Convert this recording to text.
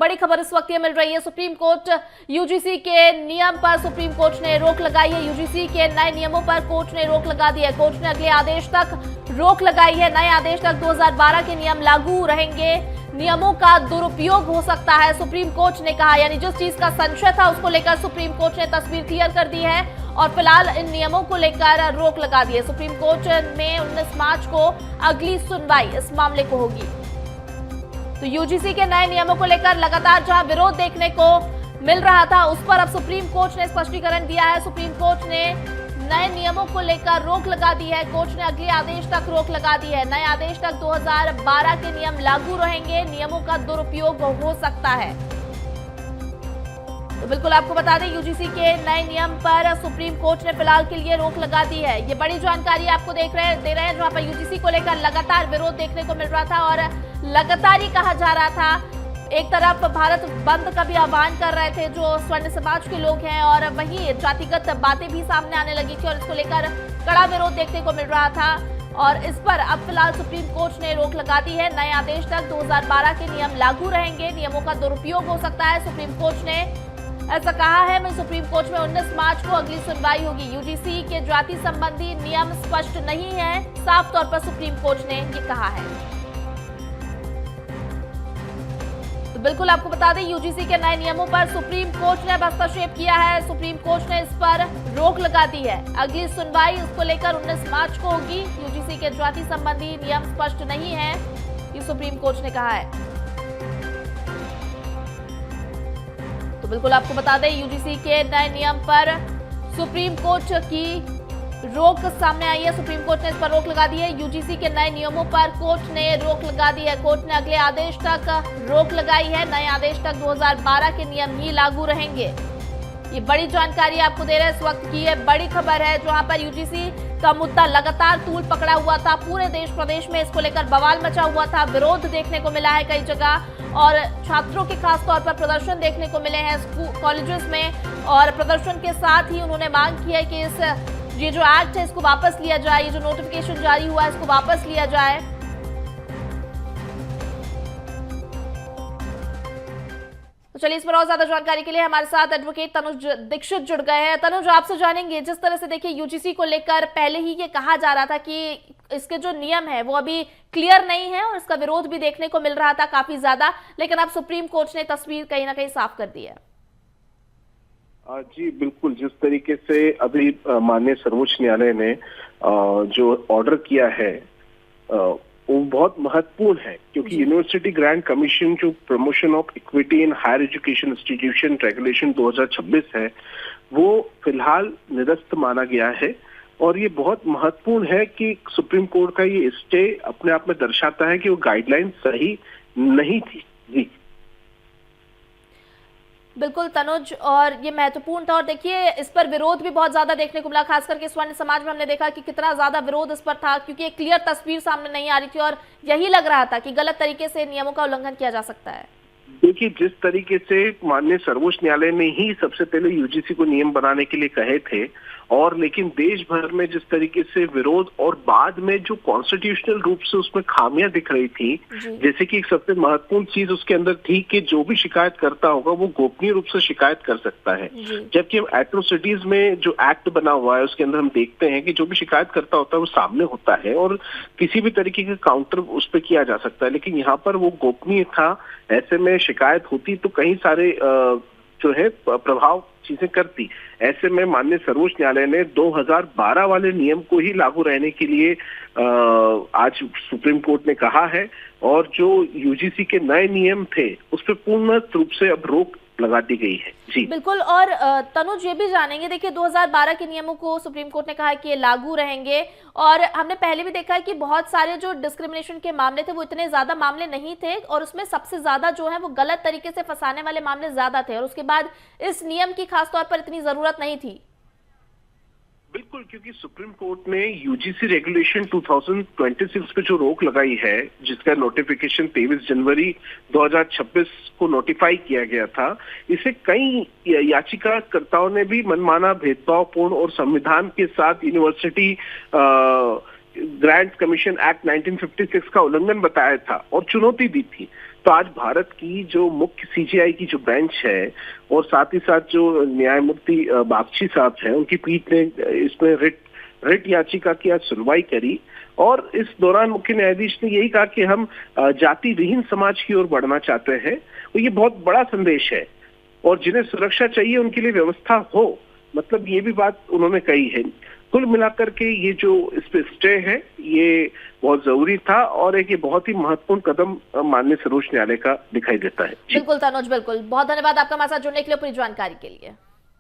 बड़ी खबर इस वक्त ये मिल रही है। सुप्रीम कोर्ट यूजीसी के नियम पर सुप्रीम कोर्ट ने रोक लगाई है। यूजीसी के नए नियमों पर कोर्ट ने रोक लगा दी है। कोर्ट ने अगले आदेश तक रोक लगाई है। नए आदेश तक 2012 के नियम लागू रहेंगे। नियमों का दुरुपयोग हो सकता है, सुप्रीम कोर्ट ने कहा। यानी जिस चीज का संशय था उसको लेकर सुप्रीम कोर्ट ने तस्वीर क्लियर कर दी है और फिलहाल इन नियमों को लेकर रोक लगा दी है। सुप्रीम कोर्ट में 19 मार्च को अगली सुनवाई इस मामले को होगी। तो यूजीसी के नए नियमों को लेकर लगातार जहां विरोध देखने को मिल रहा था, उस पर अब सुप्रीम कोर्ट ने स्पष्टीकरण दिया है। सुप्रीम कोर्ट ने नए नियमों को लेकर रोक लगा दी है। कोर्ट ने अगले आदेश तक रोक लगा दी है। नए आदेश तक 2012 के नियम लागू रहेंगे। नियमों का दुरुपयोग हो सकता है। तो बिल्कुल आपको बता दें, यूजीसी के नए नियम पर सुप्रीम कोर्ट ने फिलहाल के लिए रोक लगा दी है। ये बड़ी जानकारी आपको दे रहे हैं, जहां पर यूजीसी को लेकर लगातार विरोध देखने को मिल रहा था और लगातार ही कहा जा रहा था। एक तरफ भारत बंद का भी आह्वान कर रहे थे जो स्वर्ण समाज के लोग हैं, और वहीं जातिगत बातें भी सामने आने लगी थी और इसको लेकर कड़ा विरोध देखने को मिल रहा था। और इस पर अब फिलहाल सुप्रीम कोर्ट ने रोक लगा दी है। नए आदेश तक 2012 के नियम लागू रहेंगे। नियमों का दुरुपयोग हो सकता है, सुप्रीम कोर्ट ने ऐसा कहा है। मैं सुप्रीम कोर्ट में 19 मार्च को अगली सुनवाई होगी। यूजीसी के जाति संबंधी नियम स्पष्ट नहीं है, साफ तौर पर सुप्रीम कोर्ट ने ये कहा है। तो बिल्कुल आपको बता दें, यूजीसी के नए नियमों पर सुप्रीम कोर्ट ने हस्तक्षेप किया है। सुप्रीम कोर्ट ने इस पर रोक लगा दी है। अगली सुनवाई इसको लेकर 19 मार्च को होगी। यूजीसी के जाति संबंधी नियम स्पष्ट नहीं है, ये सुप्रीम कोर्ट ने कहा है। तो बिल्कुल आपको बता दें, यूजीसी के नए नियम पर सुप्रीम कोर्ट की रोक सामने आई है। सुप्रीम कोर्ट ने इस पर रोक लगा दी है। यूजीसी के नए नियमों पर कोर्ट ने रोक लगा दी है। कोर्ट ने अगले आदेश तक रोक लगाई है। नए आदेश तक 2012 के नियम ही लागू रहेंगे। ये बड़ी जानकारी आपको दे रहे हैं इस वक्त की। ये बड़ी खबर है, जहां पर यूजीसी का मुद्दा लगातार तूल पकड़ा हुआ था। पूरे देश प्रदेश में इसको लेकर बवाल मचा हुआ था। विरोध देखने को मिला है कई जगह और छात्रों के खास तौर पर प्रदर्शन देखने को मिले हैं स्कूल कॉलेजेस में। और प्रदर्शन के साथ ही उन्होंने मांग की है कि ये जो एक्ट है इसको वापस लिया जाए, ये जो नोटिफिकेशन जारी हुआ है इसको वापस लिया जाए। तो चलिए, इस पर और ज्यादा जानकारी के लिए हमारे साथ एडवोकेट तनुज दीक्षित जुड़ गए हैं। तनुज, आपसे जानेंगे, जिस तरह से देखिए यूजीसी को लेकर पहले ही ये कहा जा रहा था कि इसके जो नियम है वो अभी क्लियर नहीं है और इसका विरोध भी देखने को मिल रहा था काफी ज्यादा, लेकिन अब सुप्रीम कोर्ट ने तस्वीर कहीं ना कहीं साफ कर दी है। जी बिल्कुल, जिस तरीके से अभी माननीय सर्वोच्च न्यायालय ने जो ऑर्डर किया है वो बहुत महत्वपूर्ण है, क्योंकि यूनिवर्सिटी ग्रांट कमीशन जो promotion of equity in higher education institution regulation 2026 है वो फिलहाल निरस्त माना गया है। और ये बहुत महत्वपूर्ण है कि सुप्रीम कोर्ट का ये स्टे अपने आप में दर्शाता है कि वो गाइडलाइन सही नहीं थी। जी बिल्कुल तनुज, और ये महत्वपूर्ण था। और देखिए, इस पर विरोध भी बहुत ज्यादा देखने को मिला, खास करके स्वर्ण समाज में हमने देखा कि कितना ज्यादा विरोध इस पर था, क्योंकि एक क्लियर तस्वीर सामने नहीं आ रही थी और यही लग रहा था कि गलत तरीके से नियमों का उल्लंघन किया जा सकता है। देखिए, जिस तरीके से माननीय सर्वोच्च न्यायालय ने ही सबसे पहले यूजीसी को नियम बनाने के लिए कहे थे, और लेकिन देश भर में जिस तरीके से विरोध और बाद में जो कॉन्स्टिट्यूशनल रूप से उसमें खामियां दिख रही थी, जैसे कि एक सबसे महत्वपूर्ण चीज उसके अंदर थी कि जो भी शिकायत करता होगा वो गोपनीय रूप से शिकायत कर सकता है, जबकि एट्रोसिटीज में जो एक्ट बना हुआ है उसके अंदर हम देखते हैं कि जो भी शिकायत करता होता है वो सामने होता है और किसी भी तरीके का काउंटर उस पर किया जा सकता है। लेकिन यहाँ पर वो गोपनीय था, ऐसे में शिकायत होती तो कई सारे जो है प्रभाव चीजें करती। ऐसे में माननीय सर्वोच्च न्यायालय ने 2012 वाले नियम को ही लागू रहने के लिए आज सुप्रीम कोर्ट ने कहा है, और जो यूजीसी के नए नियम थे उस पर पूर्ण रूप से अब रोक लगा दी गई है। जी बिल्कुल। और तनुज, ये भी जानेंगे, देखिए 2012 के नियमों को सुप्रीम कोर्ट ने कहा है कि ये लागू रहेंगे, और हमने पहले भी देखा है कि बहुत सारे जो डिस्क्रिमिनेशन के मामले थे वो इतने ज्यादा मामले नहीं थे, और उसमें सबसे ज्यादा जो है वो गलत तरीके से फंसाने वाले मामले ज्यादा थे, और उसके बाद इस नियम की खासतौर पर इतनी जरूरत नहीं थी। बिल्कुल, क्योंकि सुप्रीम कोर्ट ने यूजीसी रेगुलेशन 2026 पे जो रोक लगाई है, जिसका नोटिफिकेशन 23 जनवरी 2026 को नोटिफाई किया गया था, इसे कई याचिकाकर्ताओं ने भी मनमाना, भेदभावपूर्ण और संविधान के साथ यूनिवर्सिटी ग्रांट कमीशन एक्ट 1956 का उल्लंघन बताया था और चुनौती दी थी। तो आज भारत की जो मुख्य सीजेआई की जो बेंच है और साथ ही साथ जो न्यायमूर्ति बागची साहब हैं, उनकी पीठ ने इसमें रिट याचिका की आज सुनवाई करी और इस दौरान मुख्य न्यायाधीश ने यही कहा कि हम जाति विहीन समाज की ओर बढ़ना चाहते हैं। तो ये बहुत बड़ा संदेश है और जिन्हें सुरक्षा चाहिए उनके लिए व्यवस्था हो, मतलब ये भी बात उन्होंने कही है। कुल मिलाकर के ये जो इस पे स्टे है ये बहुत जरूरी था और एक ये बहुत ही महत्वपूर्ण कदम माननीय सर्वोच्च न्यायालय का दिखाई देता है। बिल्कुल तनुज, बिल्कुल, बहुत धन्यवाद आपका हमारे साथ जुड़ने के लिए, पूरी जानकारी के लिए।